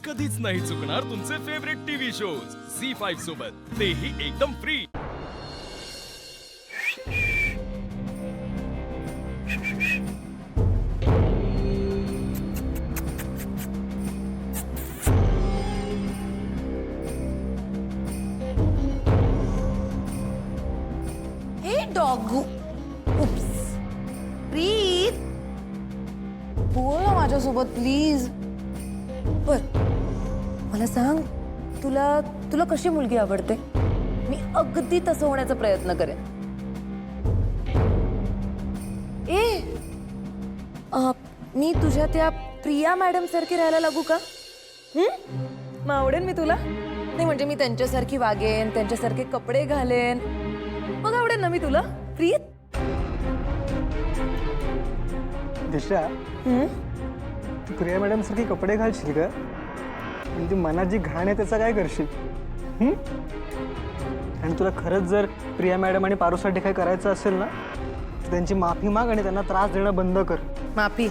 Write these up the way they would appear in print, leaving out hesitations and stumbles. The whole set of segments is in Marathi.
कधीच नाही चुकणार तुमचे फेवरेट टीव्ही शोज झी5 सोबत, तेही एकदम फ्री। हे डॉगू, उप्स, प्रीत, बोल ना माझ्यासोबत प्लीज। बर मला सांग, तुला तुला कशी मुलगी आवडते? मी अगदी तसं होण्याचा प्रयत्न करेन। मी तुझ्या त्या प्रिया मॅडम सारखी राहायला लागू का? मग आवडेन मी तुला? नाही म्हणजे मी त्यांच्यासारखी वागेन, त्यांच्यासारखे कपडे घालेन, मग आवडेन ना मी तुला प्रीत? दिशा, तू प्रिया मॅडम सारखी कपडे घालशील का? म्हणजे मनात जी घाण आहे त्याचा काय करशील? आणि तुला खरंच जर प्रिया मॅडम आणि पारूसाठी काय करायचं असेल ना, तर त्यांची माफी माग आणि त्यांना त्रास देणं बंद कर। माफी?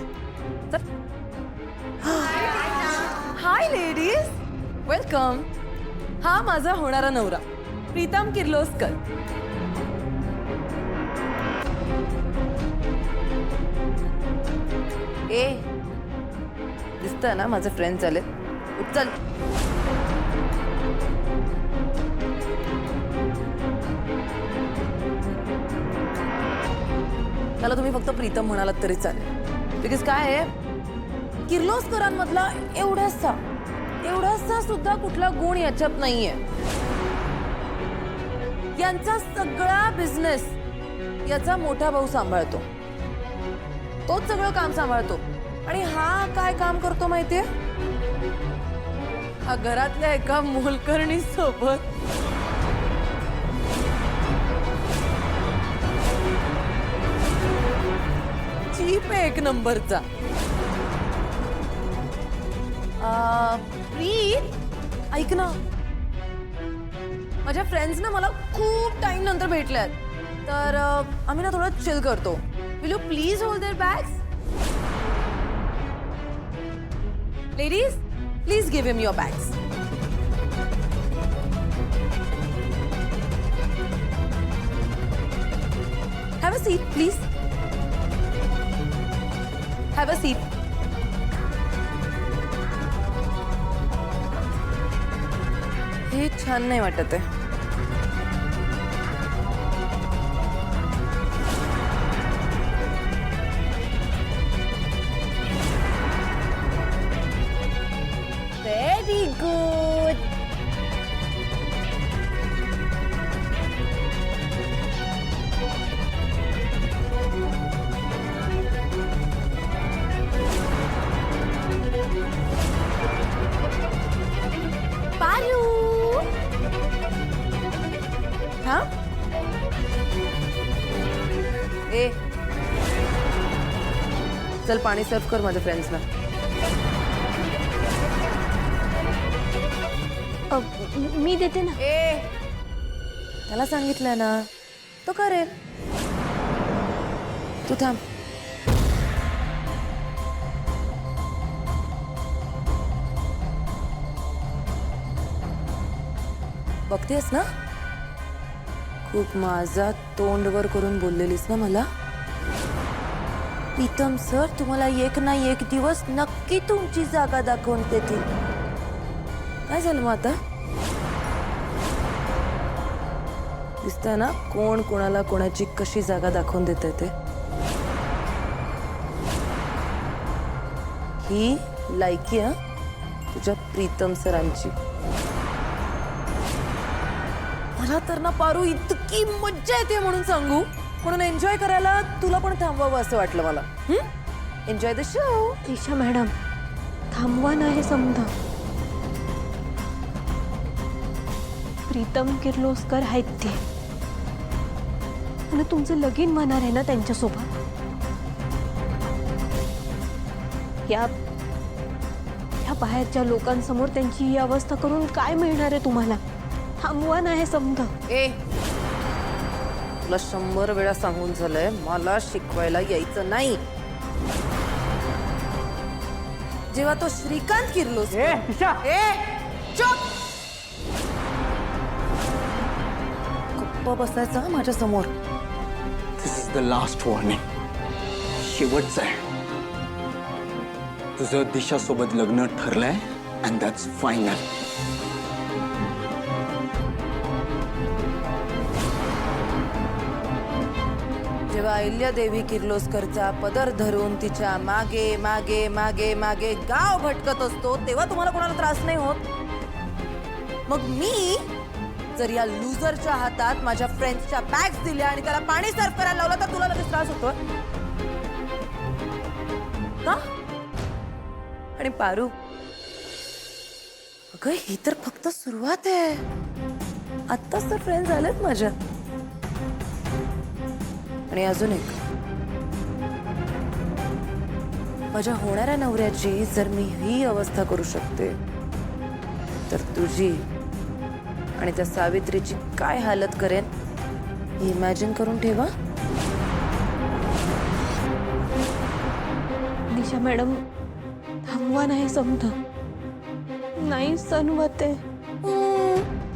हाय लेडीज, वेलकम। हा माझा होणारा नवरा प्रीतम किर्लोस्कर। दिसतं ना माझे फ्रेंड्स आले, चल। मला तुम्ही फक्त प्रीतम म्हणालात तरी चालेल, बिकॉज काय आहे, किर्लोस्करांमधला एवढासा सुद्धा कुठला गुण याच्यात नाहीये। यांचा सगळा बिझनेस याचा मोठा भाऊ सांभाळतो, तोच सगळं काम सांभाळतो। आणि हा काय काम करतो माहितीये? हा घरातल्या एका मोलकरणी सोबत चीप आहे एक नंबरचा। प्रीत, ऐक ना, माझ्या फ्रेंड्स ना मला खूप टाइम नंतर भेटल्यात, तर आम्ही ना थोडं चिल करतो। Will you please hold their bags? Ladies, please give him your bags. Have a seat, please. Have a seat. हे छान नाही वाटत आहे। Very good. Paru. हाँ? चल पाणी सर्व कर माझ्या फ्रेंड्सना। मी देते ना। त्याला सांगितलंय ना, तो करेल, तू थांब। बघतेस ना, खूप माझा तोंडवर करून बोललेलीस ना मला। प्रीतम सर तुम्हाला एक ना एक दिवस नक्की तुमची जागा दाखवून देतील। काय झालं मग आता? दिसतंय ना कोण कोणाला कोणाची कशी जागा दाखवून देते ते। ही लायकी आहे तुझ्या प्रीतम सरांची। मला तर ना पारू इतकी मज्जा येते म्हणून सांगू, म्हणून एन्जॉय करायला तुला पण थांबवावं असं वाटलं मला। Enjoy the show. Disha madam, थांबवा नाही समजा। प्रीतम किर्लोस्कर आहेत ते, आणि तुमचं लगीन होणार आहे ना त्यांच्यासोबत। या बाहेरच्या लोकांसमोर त्यांची ही अवस्था करून काय मिळणार आहे तुम्हाला? थांबवा नाही समजा। तुला 100 वेळा सांगून झालंय, मला शिकवायला यायचं नाही। जेव्हा तो श्रीकांत किर्लोस्कर ए दिशा चुप गप्प बसायचा माझ्या समोर. दिस इज द लास्ट वॉर्निंग. शेवटचं आहे. तुझं दिशासोबत लग्न ठरलंय अँड दॅट्स फायनल. जेव्हा अहिल्यादेवी किर्लोस्करचा पदर धरून तिच्या मागे मागे मागे मागे गाव भटकत असतो तेव्हा तुम्हाला कोणाला त्रास नाही होत. मग मी जर या लुजरच्या हातात माझ्या फ्रेंड्सच्या बॅग्स दिल्या आणि त्याला पाणी सर्व करायला लावलं तर तुला लगेच त्रास होतो का? आणि पारू, अगं ही तर फक्त सुरुवात आहे. आत्ताच तर फ्रेंड झालेत माझ्या. आणि अजून एक, माझ्या होणाऱ्या नवऱ्याची जर मी ही अवस्था करू शकते तर तुझी आणि त्या सावित्रीची काय हालत करेन इमॅजिन करून ठेवा. दिशा मॅडम थांबवा, नाही समजा, नाही सणवत आहे.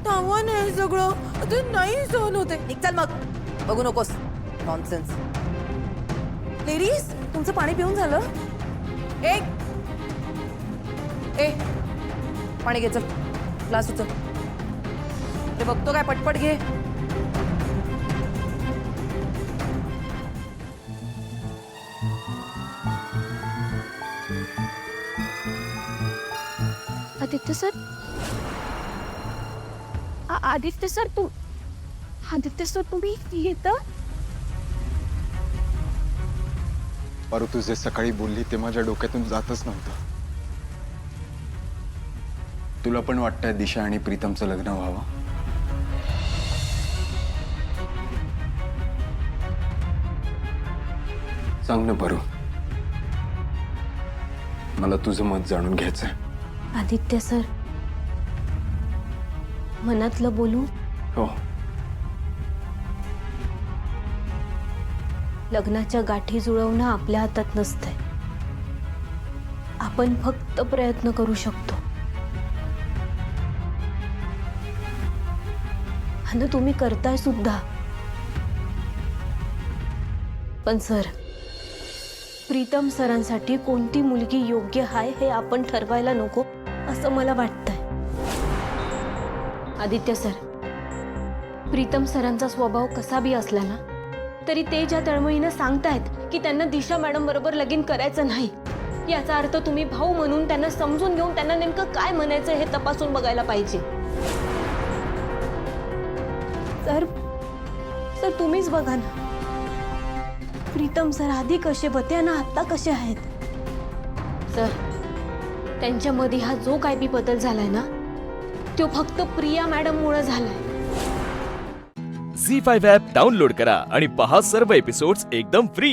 थांबवा नाही सगळं ते नाही सहन होते. चल मग बघू नकोस नॉनसेन्स. लेडीज तुमचं पाणी पिऊन झालं? ए पाणी घे, चल ग्लास उचल. ते बघतो काय पटपट घे. आदित्य सर, आदित्य सर तुम्ही येतं? पारू, तू जे सकाळी बोलली ते माझ्या डोक्यातून जातच नव्हतं. तुला पण वाटतंय दिशा आणि प्रीतमचं लग्न व्हावं? सांग ना पारू, मला तुझं मत जाणून घ्यायचंय. आदित्य सर, मनातलं बोलू? हो. लग्नाच्या गाठी जुळवणं आपल्या हातात नसतंय. आपण फक्त प्रयत्न करू शकतो. आणि तुम्ही करताय सुद्धा. पण सर, प्रीतम सरांसाठी कोणती मुलगी योग्य आहे हे आपण ठरवायला नको असं मला वाटतंय. आदित्य सर, प्रीतम सरांचा स्वभाव कसा बी असला ना तरी ते ज्या तळमळीनं सांगतायत की त्यांना दिशा मॅडम बरोबर लगीन करायचं नाही, याचा अर्थ तुम्ही भाऊ म्हणून त्यांना समजून घेऊन त्यांना नेमकं काय म्हणायचं हे तपासून बघायला पाहिजे. सर तुम्हीच बघा ना, प्रीतम सर आधी कसे होते आणि आता कसे आहेत. सर, त्यांच्यामध्ये हा जो काय बी बदल झालाय ना तो फक्त प्रिया मॅडम मुळे झालाय. झी 5 ॲप डाउनलोड करा आणि पहा सर्व एपिसोड्स एकदम फ्री.